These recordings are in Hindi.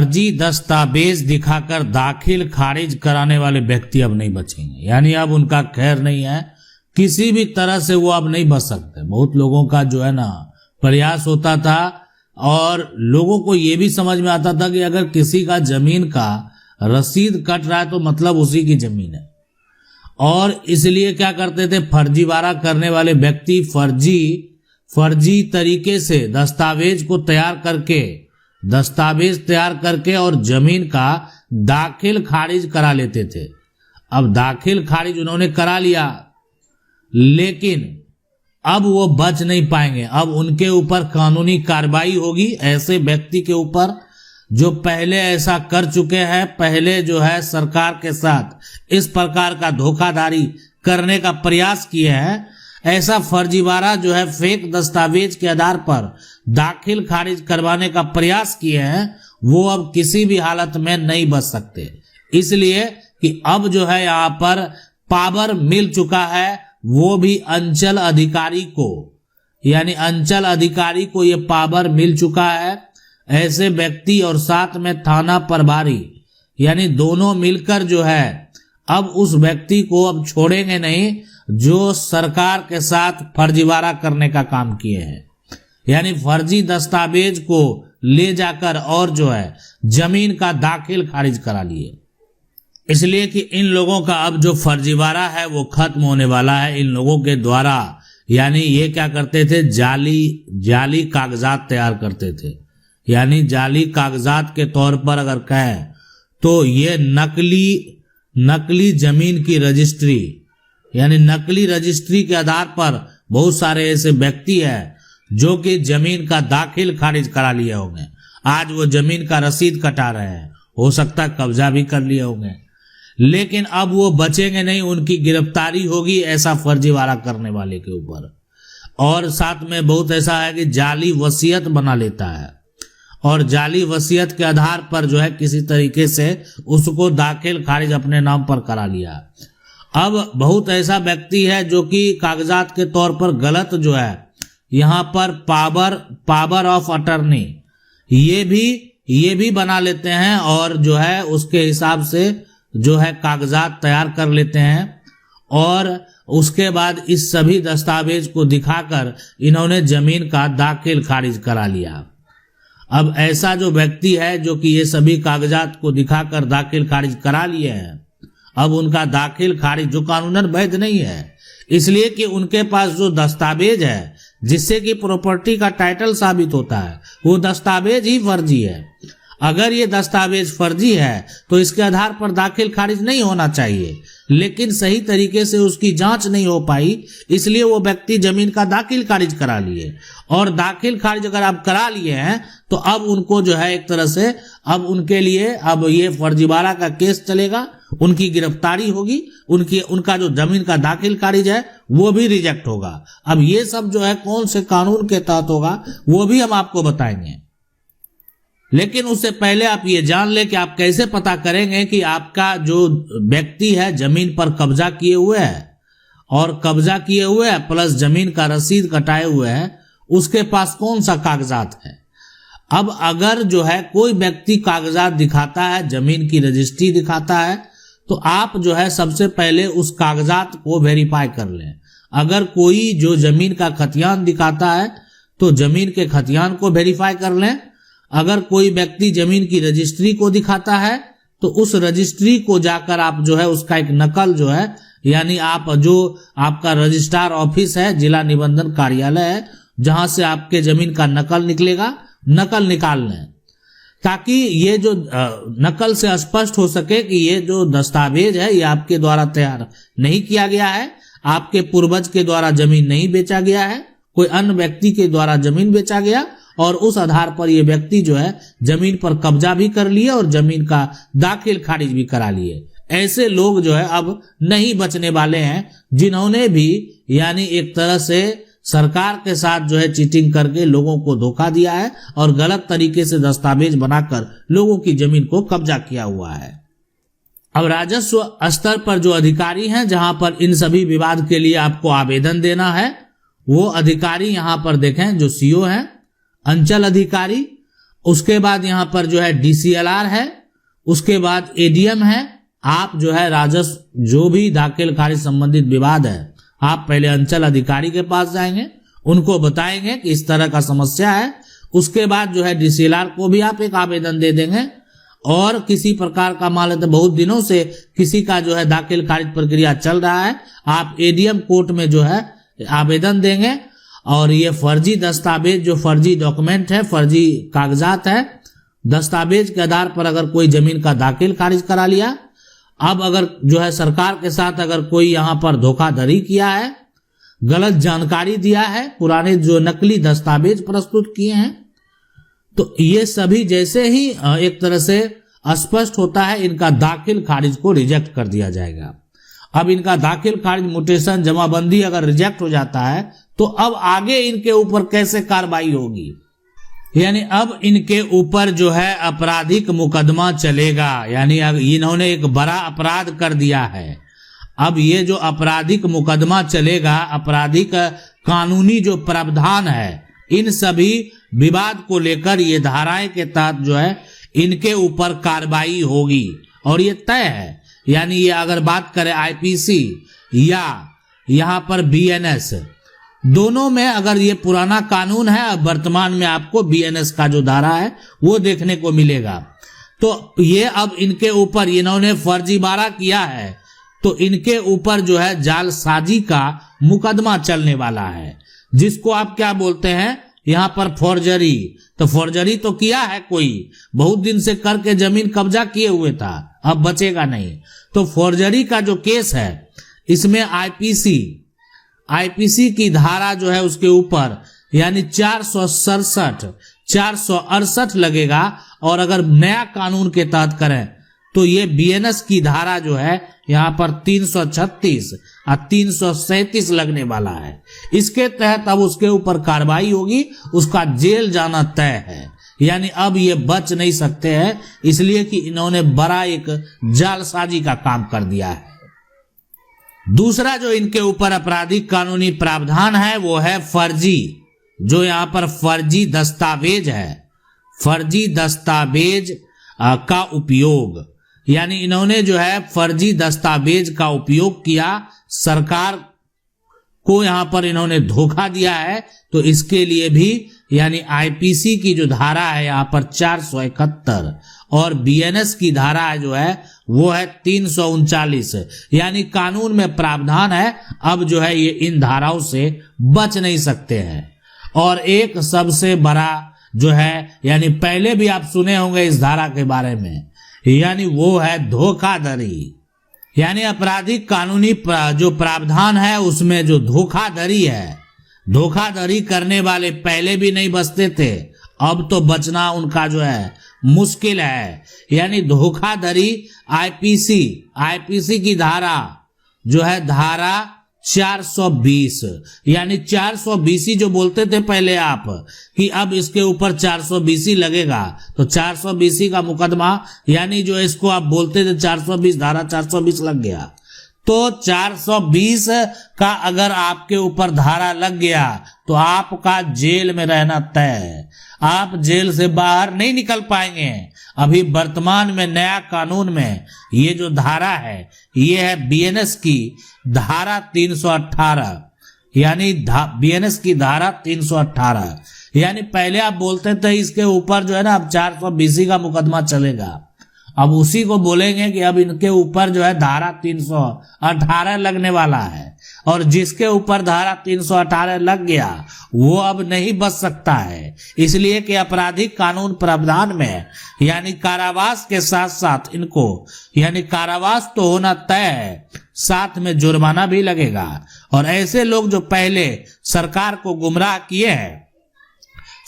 फर्जी दस्तावेज दिखाकर दाखिल खारिज कराने वाले व्यक्ति अब नहीं बचेंगे, यानी अब उनका खैर नहीं है, किसी भी तरह से वो अब नहीं बच सकते। बहुत लोगों का जो है ना प्रयास होता था और लोगों को ये भी समझ में आता था कि अगर किसी का जमीन का रसीद कट रहा है तो मतलब उसी की जमीन है, और इसलिए क्या करते थे, फर्जीवाड़ा करने वाले व्यक्ति फर्जी तरीके से दस्तावेज तैयार करके और जमीन का दाखिल खारिज करा लेते थे। अब दाखिल खारिज उन्होंने करा लिया, लेकिन अब वो बच नहीं पाएंगे। अब उनके ऊपर कानूनी कार्रवाई होगी, ऐसे व्यक्ति के ऊपर जो पहले ऐसा कर चुके हैं, पहले जो है सरकार के साथ इस प्रकार का धोखाधड़ी करने का प्रयास किए हैं, ऐसा फर्जीवाड़ा जो है फेक दस्तावेज के आधार पर दाखिल खारिज करवाने का प्रयास किए हैं, वो अब किसी भी हालत में नहीं बच सकते। इसलिए कि अब जो है यहाँ पर पावर मिल चुका है, वो भी अंचल अधिकारी को, यानी अंचल अधिकारी को ये पावर मिल चुका है। ऐसे व्यक्ति और साथ में थाना प्रभारी, यानी दोनों मिलकर जो है अब उस व्यक्ति को अब छोड़ेंगे नहीं जो सरकार के साथ फर्जीवाड़ा करने का काम किए हैं, यानी फर्जी दस्तावेज को ले जाकर और जो है जमीन का दाखिल खारिज करा लिए। इसलिए कि इन लोगों का अब जो फर्जीवाड़ा है वो खत्म होने वाला है। इन लोगों के द्वारा, यानी ये क्या करते थे, जाली कागजात तैयार करते थे, यानी जाली कागजात के तौर पर अगर कहें तो ये नकली जमीन की रजिस्ट्री, यानी नकली रजिस्ट्री के आधार पर बहुत सारे ऐसे व्यक्ति हैं जो कि जमीन का दाखिल खारिज करा लिए होंगे। आज वो जमीन का रसीद कटा रहे हैं, हो सकता है कब्जा भी कर लिए होंगे, लेकिन अब वो बचेंगे नहीं, उनकी गिरफ्तारी होगी ऐसा फर्जीवाड़ा करने वाले के ऊपर। और साथ में बहुत ऐसा है कि जाली वसीयत बना लेता है और जाली वसीयत के आधार पर जो है किसी तरीके से उसको दाखिल खारिज अपने नाम पर करा लिया। अब बहुत ऐसा व्यक्ति है जो कि कागजात के तौर पर गलत जो है यहाँ पर पावर ऑफ अटर्नी ये भी बना लेते हैं और जो है उसके हिसाब से जो है कागजात तैयार कर लेते हैं, और उसके बाद इस सभी दस्तावेज को दिखाकर इन्होंने जमीन का दाखिल खारिज करा लिया। अब ऐसा जो व्यक्ति है जो कि ये सभी कागजात को दिखाकर दाखिल खारिज करा लिए हैं, अब उनका दाखिल खारिज जो कानूनन वैध नहीं है, इसलिए कि उनके पास जो दस्तावेज है जिससे कि प्रॉपर्टी का टाइटल साबित होता है, वो दस्तावेज ही फर्जी है। अगर ये दस्तावेज फर्जी है तो इसके आधार पर दाखिल खारिज नहीं होना चाहिए, लेकिन सही तरीके से उसकी जांच नहीं हो पाई, इसलिए वो व्यक्ति जमीन का दाखिल खारिज करा लिए। और दाखिल खारिज अगर आप करा लिए हैं तो अब उनको जो है एक तरह से अब उनके लिए अब ये फर्जीवाड़ा का केस चलेगा, उनकी गिरफ्तारी होगी, उनका जो जमीन का दाखिल खारिज है वो भी रिजेक्ट होगा। अब ये सब जो है कौन से कानून के तहत होगा वो भी हम आपको बताएंगे, लेकिन उससे पहले आप ये जान ले कि आप कैसे पता करेंगे कि आपका जो व्यक्ति है जमीन पर कब्जा किए हुए है प्लस जमीन का रसीद कटाए हुए है, उसके पास कौन सा कागजात है। अब अगर जो है कोई व्यक्ति कागजात दिखाता है, जमीन की रजिस्ट्री दिखाता है, तो आप जो है सबसे पहले उस कागजात को वेरीफाई कर लें। अगर कोई जो जमीन का खतियान दिखाता है तो जमीन के खतियान को वेरीफाई कर लें। अगर कोई व्यक्ति जमीन की रजिस्ट्री को दिखाता है तो उस रजिस्ट्री को जाकर आप जो है उसका एक नकल जो है, यानी आप जो आपका रजिस्ट्रार ऑफिस है, जिला निबंधन कार्यालय है, जहां से आपके जमीन का नकल निकलेगा, नकल निकाल लें, ताकि ये जो नकल से स्पष्ट हो सके कि ये जो दस्तावेज है ये आपके द्वारा तैयार नहीं किया गया है, आपके पूर्वज के द्वारा जमीन नहीं बेचा गया है, कोई अन्य व्यक्ति के द्वारा जमीन बेचा गया और उस आधार पर ये व्यक्ति जो है जमीन पर कब्जा भी कर लिए और जमीन का दाखिल खारिज भी करा लिए। ऐसे लोग जो है अब नहीं बचने वाले हैं, जिन्होंने भी यानी एक तरह से सरकार के साथ जो है चीटिंग करके लोगों को धोखा दिया है और गलत तरीके से दस्तावेज बनाकर लोगों की जमीन को कब्जा किया हुआ है। अब राजस्व स्तर पर जो अधिकारी हैं, जहां पर इन सभी विवाद के लिए आपको आवेदन देना है, वो अधिकारी यहां पर देखें जो सीओ हैं, अंचल अधिकारी उसके बाद यहां पर जो है DCLR है, उसके बाद ADM है। आप जो है राजस्व जो भी दाखिल खारिज संबंधित विवाद है, आप पहले अंचल अधिकारी के पास जाएंगे, उनको बताएंगे कि इस तरह का समस्या है। उसके बाद जो है DCLR को भी आप एक आवेदन दे देंगे, और किसी प्रकार का मान लेते बहुत दिनों से किसी का जो है दाखिल खारिज प्रक्रिया चल रहा है, आप ADM कोर्ट में जो है आवेदन देंगे। और ये फर्जी दस्तावेज, जो फर्जी डॉक्यूमेंट है, फर्जी कागजात है, दस्तावेज के आधार पर अगर कोई जमीन का दाखिल खारिज करा लिया, अब अगर जो है सरकार के साथ अगर कोई यहां पर धोखाधड़ी किया है, गलत जानकारी दिया है, पुराने जो नकली दस्तावेज प्रस्तुत किए हैं, तो ये सभी जैसे ही एक तरह से स्पष्ट होता है, इनका दाखिल खारिज को रिजेक्ट कर दिया जाएगा। अब इनका दाखिल खारिज, म्यूटेशन, जमाबंदी अगर रिजेक्ट हो जाता है, तो अब आगे इनके ऊपर कैसे कार्रवाई होगी, यानी अब इनके ऊपर जो है आपराधिक मुकदमा चलेगा। यानी इन्होंने एक बड़ा अपराध कर दिया है, अब ये जो आपराधिक मुकदमा चलेगा, आपराधिक कानूनी जो प्रावधान है, इन सभी विवाद को लेकर ये धाराएं के तहत जो है इनके ऊपर कार्रवाई होगी, और ये तय है। यानी ये अगर बात करें IPC या यहाँ पर BNS, दोनों में अगर ये पुराना कानून है, वर्तमान में आपको BNS का जो धारा है वो देखने को मिलेगा। तो ये अब इनके ऊपर इन्होंने फर्जीवाड़ा किया है, तो इनके ऊपर जो है जालसाजी का मुकदमा चलने वाला है, जिसको आप क्या बोलते हैं यहाँ पर फॉर्जरी। तो फॉर्जरी तो किया है, कोई बहुत दिन से करके जमीन कब्जा किए हुए था, अब बचेगा नहीं। तो फॉर्जरी का जो केस है, इसमें IPC की धारा जो है उसके ऊपर यानी 468 लगेगा, और अगर नया कानून के तहत करें तो ये BNS की धारा जो है यहाँ पर 336 और 337 लगने वाला है। इसके तहत अब उसके ऊपर कार्रवाई होगी, उसका जेल जाना तय है। यानी अब ये बच नहीं सकते हैं, इसलिए कि इन्होंने बड़ा एक जालसाजी का काम कर दिया है। दूसरा जो इनके ऊपर आपराधिक कानूनी प्रावधान है वो है फर्जी, जो यहाँ पर फर्जी दस्तावेज है, फर्जी दस्तावेज का उपयोग। यानी इन्होंने जो है फर्जी दस्तावेज का उपयोग किया, सरकार को यहाँ पर इन्होंने धोखा दिया है, तो इसके लिए भी यानी IPC की जो धारा है यहाँ पर 471 और BNS की धारा जो है वो है 339। यानी कानून में प्रावधान है, अब जो है ये इन धाराओं से बच नहीं सकते हैं। और एक सबसे बड़ा जो है, यानी पहले भी आप सुने होंगे इस धारा के बारे में, यानी वो है धोखाधड़ी। यानी आपराधिक कानूनी जो प्रावधान है उसमें जो धोखाधड़ी है, धोखाधड़ी करने वाले पहले भी नहीं बचते थे, अब तो बचना उनका जो है मुश्किल है। यानी धोखाधड़ी IPC की धारा जो है धारा 420, यानी 420 जो बोलते थे पहले आप कि अब इसके ऊपर 420 लगेगा, तो 420 का मुकदमा, यानी जो इसको आप बोलते थे 420 धारा 420 लग गया। तो 420 का अगर आपके ऊपर धारा लग गया तो आपका जेल में रहना तय है, आप जेल से बाहर नहीं निकल पाएंगे। अभी वर्तमान में नया कानून में ये जो धारा है ये है BNS की धारा 318, यानी BNS की धारा 318। यानी पहले आप बोलते थे इसके ऊपर जो है ना अब 420 का मुकदमा चलेगा, अब उसी को बोलेंगे कि अब इनके ऊपर जो है धारा 318 लगने वाला है, और जिसके ऊपर धारा 318 लग गया वो अब नहीं बच सकता है, इसलिए कि आपराधिक कानून प्रावधान में यानी कारावास के साथ साथ इनको यानी कारावास तो होना तय है, साथ में जुर्माना भी लगेगा। और ऐसे लोग जो पहले सरकार को गुमराह किए हैं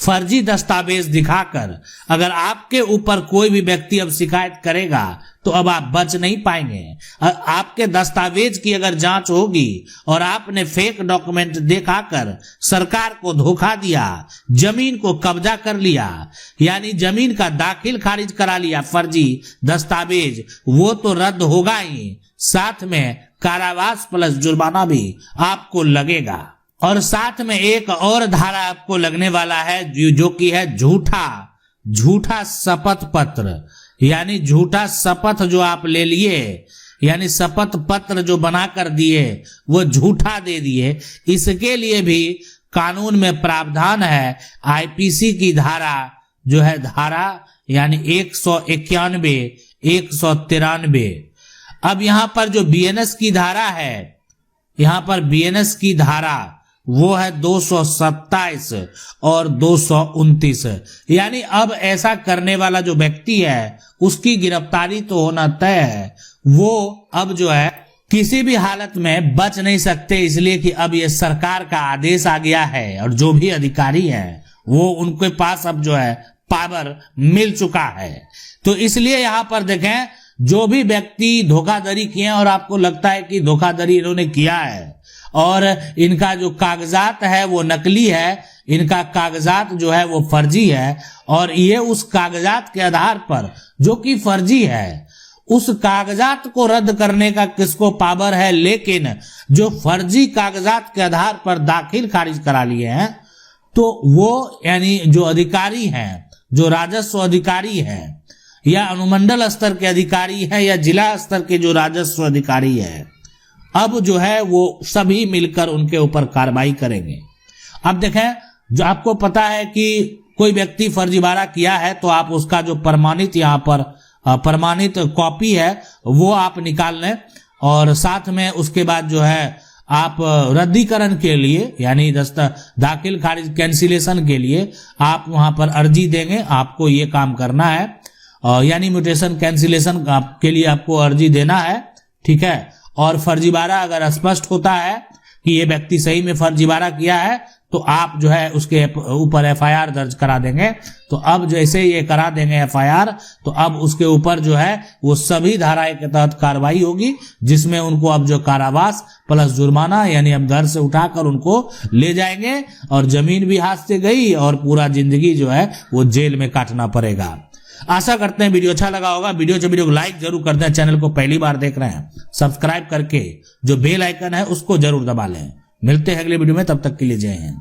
फर्जी दस्तावेज दिखाकर, अगर आपके ऊपर कोई भी व्यक्ति अब शिकायत करेगा तो अब आप बच नहीं पाएंगे। आपके दस्तावेज की अगर जांच होगी और आपने फेक डॉक्यूमेंट दिखाकर सरकार को धोखा दिया, जमीन को कब्जा कर लिया, यानी जमीन का दाखिल खारिज करा लिया फर्जी दस्तावेज, वो तो रद्द होगा ही, साथ में कारावास प्लस जुर्माना भी आपको लगेगा। और साथ में एक और धारा आपको लगने वाला है जो कि है झूठा झूठा शपथ पत्र, यानी झूठा शपथ जो आप ले लिए, यानी शपथ पत्र जो बना कर दिए वो झूठा दे दिए, इसके लिए भी कानून में प्रावधान है। आईपीसी की धारा जो है, धारा यानी 191, 193। अब यहां पर जो बीएनएस की धारा है, यहां पर बीएनएस की धारा वो है 227 और 229। यानी अब ऐसा करने वाला जो व्यक्ति है उसकी गिरफ्तारी तो होना तय है, वो अब जो है किसी भी हालत में बच नहीं सकते, इसलिए कि अब ये सरकार का आदेश आ गया है और जो भी अधिकारी हैं वो उनके पास अब जो है पावर मिल चुका है। तो इसलिए यहां पर देखें, जो भी व्यक्ति धोखाधड़ी किए और आपको लगता है कि धोखाधड़ी इन्होंने किया है और इनका जो कागजात है वो नकली है, इनका कागजात जो है वो फर्जी है, और ये उस कागजात के आधार पर जो कि फर्जी है, उस कागजात को रद्द करने का किसको पावर है। लेकिन जो फर्जी कागजात के आधार पर दाखिल खारिज करा लिए हैं, तो वो यानी जो अधिकारी हैं, जो राजस्व अधिकारी हैं या अनुमंडल स्तर के अधिकारी हैं या जिला स्तर के जो राजस्व अधिकारी हैं, अब जो है वो सभी मिलकर उनके ऊपर कार्रवाई करेंगे। अब देखें, जो आपको पता है कि कोई व्यक्ति फर्जीवाड़ा किया है तो आप उसका जो प्रमाणित यहाँ पर प्रमाणित कॉपी है वो आप निकाल लें, और साथ में उसके बाद जो है आप रद्दीकरण के लिए यानी दाखिल खारिज कैंसिलेशन के लिए आप वहां पर अर्जी देंगे। आपको ये काम करना है, यानी म्यूटेशन कैंसिलेशन के लिए आपको अर्जी देना है, ठीक है। और फर्जीवाड़ा अगर स्पष्ट होता है कि ये व्यक्ति सही में फर्जीवाड़ा किया है तो आप जो है उसके ऊपर एफआईआर दर्ज करा देंगे। तो अब जैसे ये करा देंगे एफआईआर, तो अब उसके ऊपर जो है वो सभी धाराएं के तहत कार्रवाई होगी, जिसमें उनको अब जो कारावास प्लस जुर्माना, यानी अब घर से उठाकर उनको ले जाएंगे और जमीन भी हाथ से गई और पूरा जिंदगी जो है वो जेल में काटना पड़ेगा। आशा करते हैं वीडियो अच्छा लगा होगा। वीडियो को लाइक जरूर कर दें। चैनल को पहली बार देख रहे हैं, सब्सक्राइब करके जो बेल आइकन है उसको जरूर दबा लें। मिलते हैं अगले वीडियो में, तब तक के लिए जय हिंद।